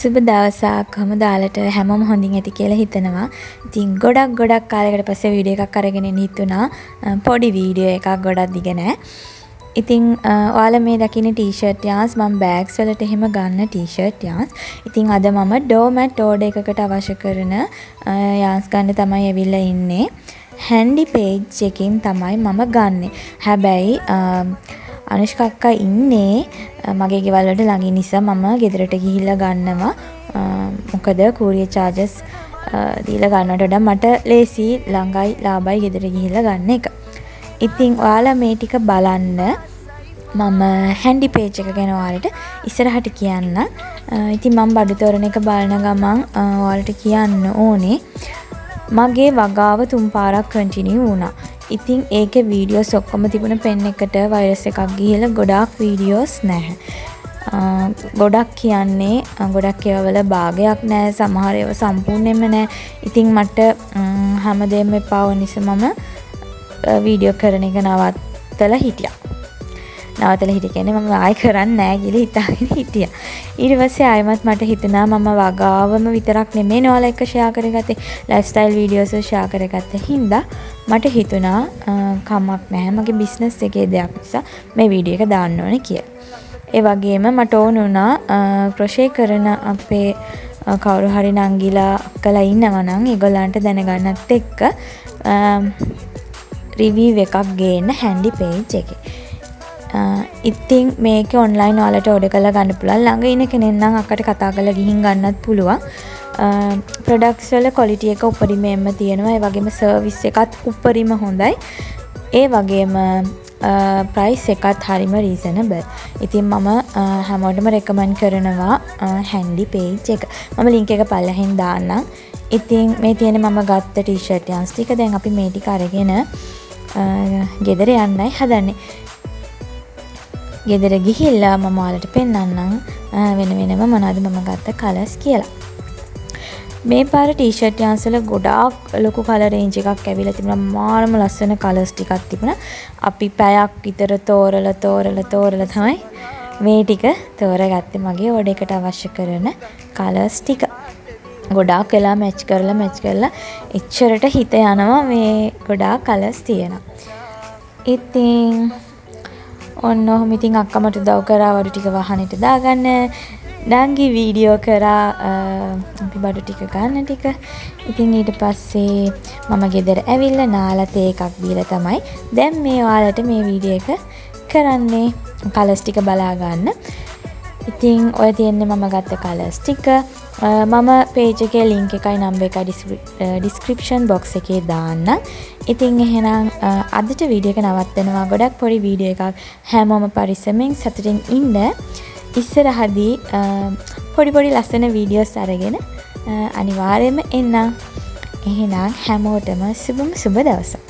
සුබ දවසක් කොහමද ඔයාලට හැමෝම හොඳින් ඇති කියලා හිතනවා. ඉතින් ගොඩක් කාලයකට පස්සේ වීඩියෝ එකක් අරගෙන ඉන්න හිතුණා. පොඩි වීඩියෝ එකක් ගොඩක් දිග නෑ. ඉතින් ඔයාලා මේ දකින්න ටී-ෂර්ට් යාස් මම බෑග්ස් වලට එහෙම ගන්න ටී-ෂර්ට් යාස්. ඉතින් අද මම ඩෝමැට් ඕඩර් එකකට අවශ්‍ය කරන යාස් ගන්න තමයි ඇවිල්ලා ඉන්නේ. හැන්ඩි පේජ් එකකින් තමයි මම ගන්නෙ. හැබැයි අනුෂ්ක අක්කා ඉන්නේ මගේ ගෙවල් වලට ළඟින් නිසා මම ගෙදරට ගිහිල්ලා ගන්නවා. මොකද කූරියර් චාර්ජස් දීලා ගන්නවට වඩා මට ලේසි ළඟයි ලාභයි ගෙදර ගිහිල්ලා ගන්න එක. ඉතින් ඔයාලා මේ ටික බලන්න මම හැන්ඩි පේජ් එක ගැන ඔයාලට ඉස්සරහට කියන්න. ඉතින් මම බඩු තෝරන එක බලන ගමන් ඔයාලට කියන්න ඕනේ මගේ වගාව 3 පාරක් කන්ටිනියු වුණා. ඉතින් ඒකේ වීඩියෝස් ඔක්කොම තිබුණ පෙන් එකට වෛරස් එකක් ගිහලා ගොඩාක් වීඩියෝස් නැහැ. ගොඩක් කියන්නේ ගොඩක් ඒවා වල භාගයක් නැහැ, සමහර ඒවා සම්පූර්ණයෙන්ම නැහැ. ඉතින් මට හැමදේම එපා වුන නිසා මම වීඩියෝ කරන එක නවත්තලා හිටියා. කියන්නේ මම ආයෙ කරන්නේ නැහැ කියලා හිතාගෙන හිටියා. ඊට පස්සේ ආයෙමත් මට හිතුණා මම වගාවම විතරක් නෙමෙයි ඔයාලා එක්ක ෂෙයා කරගත්තේ ලයිෆ්ස්ටයිල් වීඩියෝස් ෂෙයා කරගත්ත හින්දා මට හිතුණා කමක් නැහැ මගේ බිස්නස් එකේ දෙයක් නිසා මේ වීඩියෝ එක දාන්න ඕනේ කියලා. ඒ වගේම මට ඕන වුණා ක්‍රොෂේ කරන අපේ කවුරු හරි නංගිලා අක්කලා ඉන්නවා නම් ඒගොල්ලන්ට දැනගන්නත් එක්ක රිවිව් එකක් ගේන්න හැන්ඩි පේජ් එකේ. ඉතින් මේක ඔන්ලයින් ඔයාලට ඕඩර් කරලා ගන්න පුළුවන්. ළඟ ඉන්න කෙනෙක් නම් අක්කට කතා කරලා ගිහින් ගන්නත් පුළුවන්. ප්‍රොඩක්ට්ස් වල ක්වොලිටි එක උපරිමයෙන්ම තියෙනවා. ඒ වගේම සර්විස් එකත් උපරිම හොඳයි. ඒ වගේම ප්‍රයිස් එකත් හරිම රීසනබල්. ඉතින් මම හැමෝටම රෙකමන්ඩ් කරනවා හැන්ඩි පේජ් එක. මම ලින්ක් එක පල්ලෙහින් දාන්නම්. ඉතින් මේ තියෙන මම ගත්ත ටී-ෂර්ට් යන්ස් ටික දැන් අපි මේ ටික අරගෙන ගෙදර යන්නයි හදන්නේ. ගෙදර ගිහිල්ලා මම ඔයාලට පෙන්නන්නම් වෙනම මොනවද මම ගත්ත කලර්ස් කියලා. මේ පාර ටී-ෂර්ට් යන්ස් වල ගොඩාක් ලොකු කලර් රේන්ජ් එකක් ඇවිල්ලා තිබුණා. මාරම ලස්සන කලර්ස් ටිකක් තිබුණා. අපි පැයක් විතර තෝරලා තමයි මේ ටික තෝරගත්තේ මගේ ඕඩර් එකට අවශ්‍ය කරන කලර්ස් ටික. ගොඩාක් වෙලා මැච් කරලා එච්චරට හිත යනවා මේ ගොඩාක් කලර්ස් තියෙනවා. ඉතින් ඔන්න ඔහොම ඉතින් අක්කා මට උදව් කරා වඩු ටික වහනෙට දාගන්න. නංගි වීඩියෝ කරා අපි බඩු ටික ගන්න ටික. ඉතින් ඊට පස්සේ මම ගෙදර ඇවිල්ලා නාලා තේ එකක් බීලා තමයි දැන් මේ ඔයාලට මේ වීඩියෝ එක කරන්නේ. කලර්ස් ටික බලා ගන්න. ඉතින් ඔය තියෙන්නේ මම ගත්ත කලර්ස් ටික. මම පේජ් එකේ link එකයි number එකයි description box එකේ දාන්න. ඉතින් එහෙනම් අදට වීඩියෝ එක නවත්තනවා. ගොඩක් පොඩි වීඩියෝ එකක්. හැමෝම පරිස්සමෙන් සතුටින් ඉන්න. ඉස්සරහදී පොඩි ලස්සන වීඩියෝස් අරගෙන අනිවාර්යයෙන්ම එන්න. එහෙනම් හැමෝටම සුබ දවසක්.